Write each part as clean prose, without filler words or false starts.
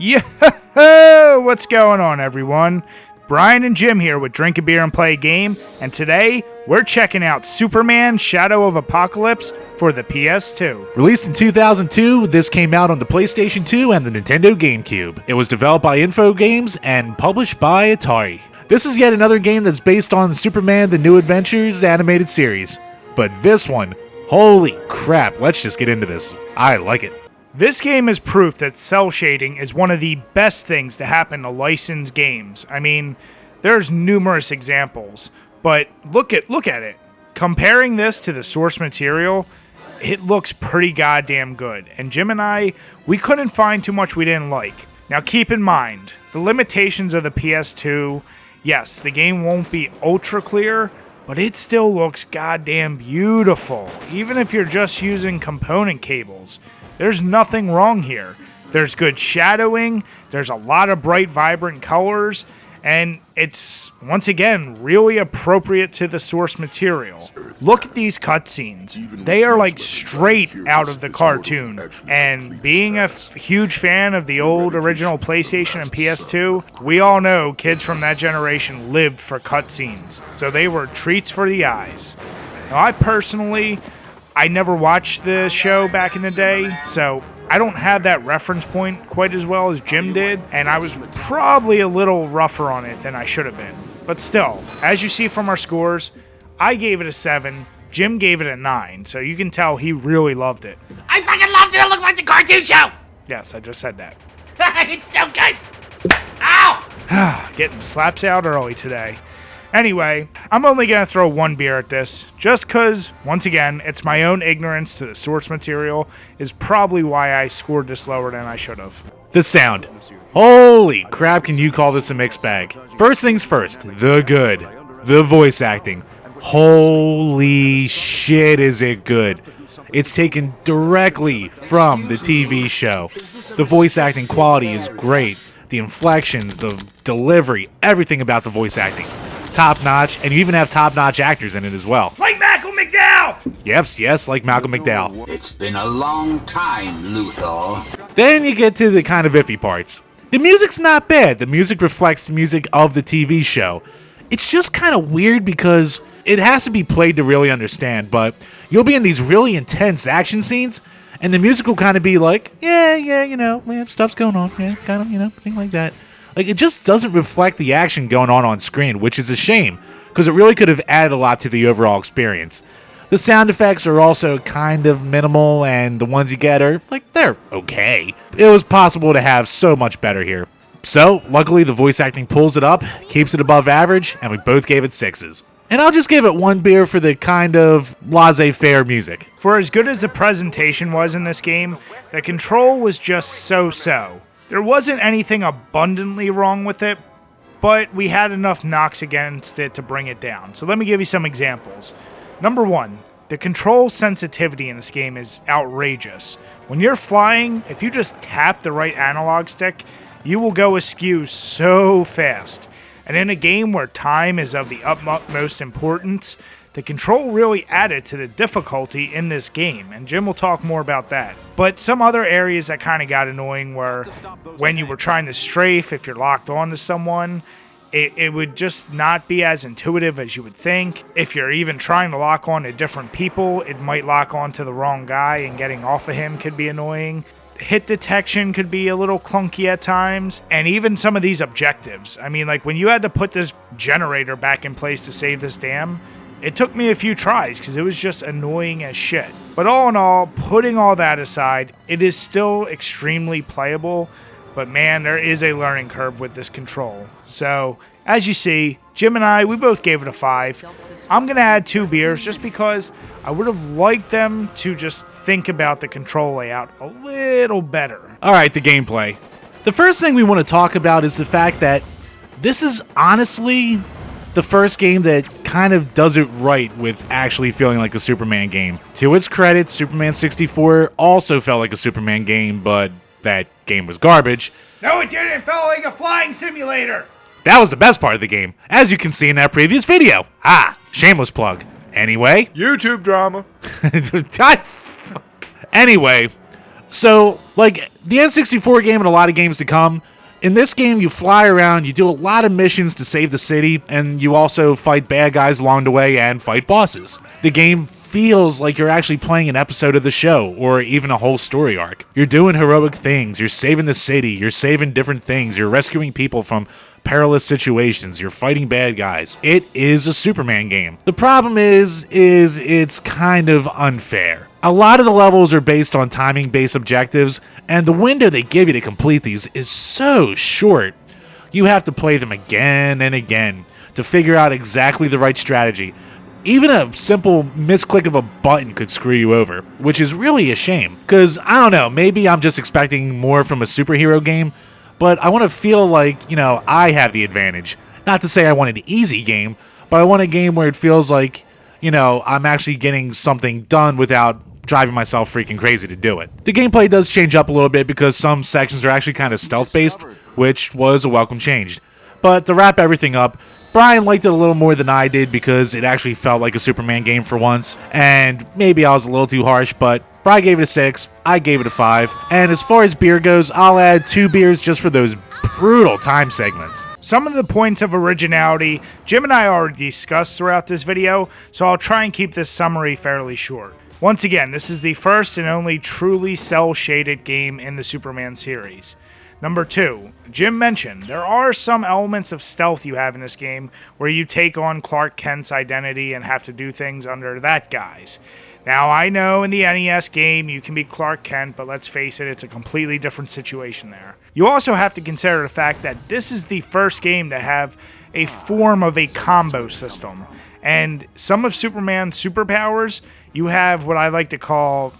Yo, what's going on, everyone? Brian and Jim here with Drink a Beer and Play a Game, and today we're checking out Superman Shadow of Apokolips for the PS2. Released in 2002, this came out on the PlayStation 2 and the Nintendo Gamecube. It was developed by Info Games and published by Atari. This is yet another game that's based on Superman The New Adventures animated series. But this one, holy crap, let's just get into this. I like it. This game is proof that cell shading is one of the best things to happen to licensed games. I mean, there's numerous examples, but look at it. Comparing this to the source material, it looks pretty goddamn good. And Jim and I, we couldn't find too much we didn't like. Now keep in mind, the limitations of the PS2, yes, the game won't be ultra clear, but it still looks goddamn beautiful, even if you're just using component cables. There's nothing wrong here. There's good shadowing, there's a lot of bright, vibrant colors, and it's, once again, really appropriate to the source material. Look at these cutscenes. They are like straight out of the cartoon. And being a huge fan of the old original PlayStation and PS2, we all know kids from that generation lived for cutscenes. So they were treats for the eyes. Now, I never watched the show back in the day, so I don't have that reference point quite as well as Jim did, and I was probably a little rougher on it than I should have been. But still, as you see from our scores, I gave it a 7, Jim gave it a 9, so you can tell he really loved it. I fucking loved it! It looked like the cartoon show! Yes, I just said that. It's so good! Ow! Getting slaps out early today. Anyway, I'm only going to throw one beer at this, just because, once again, it's my own ignorance to the source material is probably why I scored this lower than I should have. The sound. Holy crap, can you call this a mixed bag? First things first, the good. The voice acting. Holy shit, is it good. It's taken directly from the TV show. The voice acting quality is great. The inflections, the delivery, everything about the voice acting. Top notch, and you even have top notch actors in it as well. Like Malcolm McDowell! Yes, like Malcolm McDowell. It's been a long time, Luthor. Then you get to the kind of iffy parts. The music's not bad. The music reflects the music of the TV show. It's just kind of weird because it has to be played to really understand, but you'll be in these really intense action scenes, and the music will kind of be like, yeah, stuff's going on, yeah, kind of, thing like that. Like, it just doesn't reflect the action going on screen, which is a shame, because it really could have added a lot to the overall experience. The sound effects are also kind of minimal, and the ones you get are, they're okay. It was possible to have so much better here. So, luckily, the voice acting pulls it up, keeps it above average, and we both gave it 6s. And I'll just give it 1 beer for the kind of laissez-faire music. For as good as the presentation was in this game, the control was just so-so. There wasn't anything abundantly wrong with it, but we had enough knocks against it to bring it down. So let me give you some examples. Number 1, the control sensitivity in this game is outrageous. When you're flying, if you just tap the right analog stick, you will go askew so fast. And in a game where time is of the utmost importance, the control really added to the difficulty in this game, and Jim will talk more about that. But some other areas that kind of got annoying were when you were trying to strafe, if you're locked onto someone, it would just not be as intuitive as you would think. If you're even trying to lock on to different people, it might lock on to the wrong guy, and getting off of him could be annoying. Hit detection could be a little clunky at times, and even some of these objectives. I mean, like when you had to put this generator back in place to save this dam, it took me a few tries because it was just annoying as shit. But all in all, putting all that aside, it is still extremely playable, but man, there is a learning curve with this control. So, as you see, Jim and I, we both gave it a 5. I'm going to add 2 beers just because I would have liked them to just think about the control layout a little better. Alright, the gameplay. The first thing we want to talk about is the fact that this is honestly the first game that kind of does it right with actually feeling like a Superman game. To its credit, Superman 64 also felt like a Superman game, but that game was garbage. No, it didn't. It felt like a flying simulator. That was the best part of the game, as you can see in that previous video. Shameless plug. Anyway. YouTube drama. Anyway, So, like the N64 game and a lot of games to come, in this game you fly around, you do a lot of missions to save the city, and you also fight bad guys along the way and fight bosses. The game feels like you're actually playing an episode of the show, or even a whole story arc. You're doing heroic things, you're saving the city, you're saving different things, you're rescuing people from perilous situations, you're fighting bad guys. It is a Superman game. The problem is it's kind of unfair. A lot of the levels are based on timing-based objectives, and the window they give you to complete these is so short. You have to play them again and again to figure out exactly the right strategy. Even a simple misclick of a button could screw you over, which is really a shame. Because, I don't know, maybe I'm just expecting more from a superhero game, but I want to feel like, I have the advantage. Not to say I want an easy game, but I want a game where it feels like, I'm actually getting something done without driving myself freaking crazy to do it. The gameplay does change up a little bit because some sections are actually kind of stealth-based, which was a welcome change. But to wrap everything up, Brian liked it a little more than I did because it actually felt like a Superman game for once, and maybe I was a little too harsh, but Brian gave it a 6, I gave it a 5, and as far as beer goes, I'll add 2 beers just for those brutal time segments. Some of the points of originality Jim and I already discussed throughout this video, so I'll try and keep this summary fairly short. Once again, this is the first and only truly cel-shaded game in the Superman series. Number 2, Jim mentioned there are some elements of stealth you have in this game where you take on Clark Kent's identity and have to do things under that guise. Now, I know in the NES game you can be Clark Kent, but let's face it, it's a completely different situation there. You also have to consider the fact that this is the first game to have a form of a combo system, and some of Superman's superpowers, you have what I like to call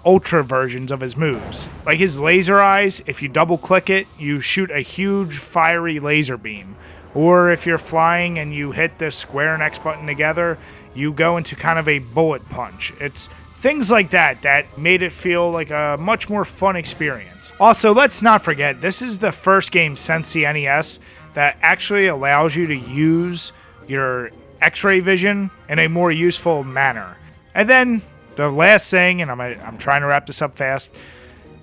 ultra versions of his moves. Like his laser eyes, if you double click it, you shoot a huge fiery laser beam. Or if you're flying and you hit the square and X button together, you go into kind of a bullet punch. It's things like that that made it feel like a much more fun experience. Also, let's not forget, this is the first game since the NES that actually allows you to use your X-ray vision in a more useful manner. And then the last thing, and I'm trying to wrap this up fast,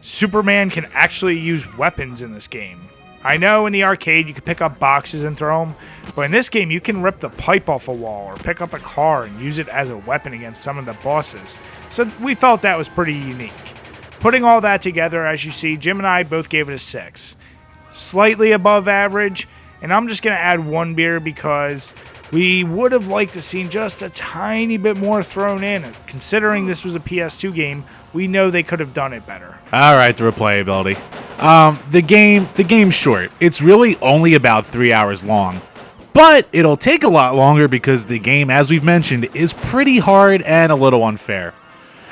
Superman can actually use weapons in this game. I know in the arcade you can pick up boxes and throw them, but in this game you can rip the pipe off a wall or pick up a car and use it as a weapon against some of the bosses. So we felt that was pretty unique. Putting all that together, as you see, Jim and I both gave it a 6. Slightly above average, and I'm just going to add 1 beer because we would have liked to see just a tiny bit more thrown in. Considering this was a PS2 game, we know they could have done it better. All right, the replayability. The game's short. It's really only about 3 hours long. But it'll take a lot longer because the game, as we've mentioned, is pretty hard and a little unfair.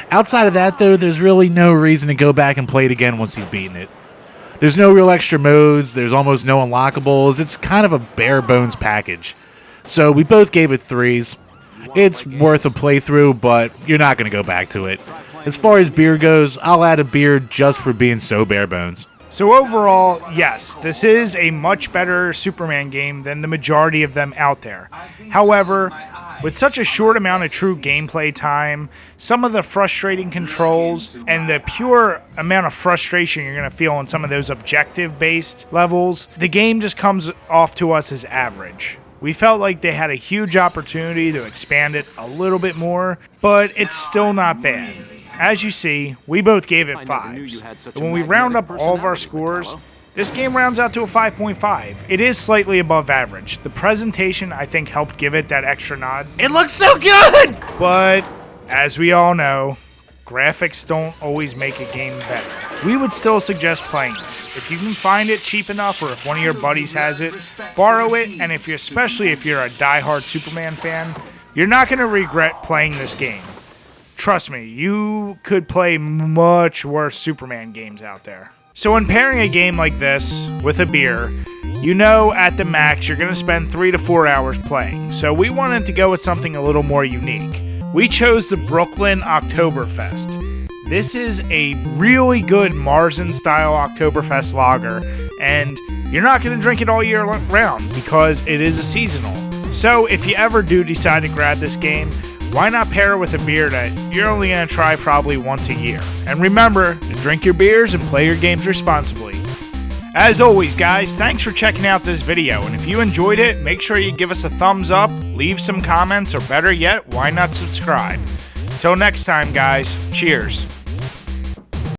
Outside of that, though, there's really no reason to go back and play it again once you've beaten it. There's no real extra modes, there's almost no unlockables, it's kind of a bare bones package. So we both gave it 3s. It's worth a playthrough, but you're not going to go back to it. As far as beer goes, I'll add a beer just for being so bare bones. So overall, yes, this is a much better Superman game than the majority of them out there. However, with such a short amount of true gameplay time, some of the frustrating controls, and the pure amount of frustration you're going to feel on some of those objective-based levels, the game just comes off to us as average. We felt like they had a huge opportunity to expand it a little bit more, but it's still not bad. As you see, we both gave it 5s. And when we round up all of our scores, this game rounds out to a 5.5. It is slightly above average. The presentation, I think, helped give it that extra nod. It looks so good! But, as we all know, graphics don't always make a game better. We would still suggest playing this. If you can find it cheap enough, or if one of your buddies has it, borrow it, and especially if you're a die-hard Superman fan, you're not going to regret playing this game. Trust me, you could play much worse Superman games out there. So when pairing a game like this with a beer, you know at the max you're going to spend 3 to 4 hours playing. So we wanted to go with something a little more unique. We chose the Brooklyn Oktoberfest. This is a really good Marzen-style Oktoberfest lager, and you're not going to drink it all year round because it is a seasonal. So if you ever do decide to grab this game, why not pair it with a beer that you're only going to try probably once a year? And remember to drink your beers and play your games responsibly. As always, guys, thanks for checking out this video, and if you enjoyed it, make sure you give us a thumbs up, leave some comments, or better yet, why not subscribe? Until next time, guys, cheers.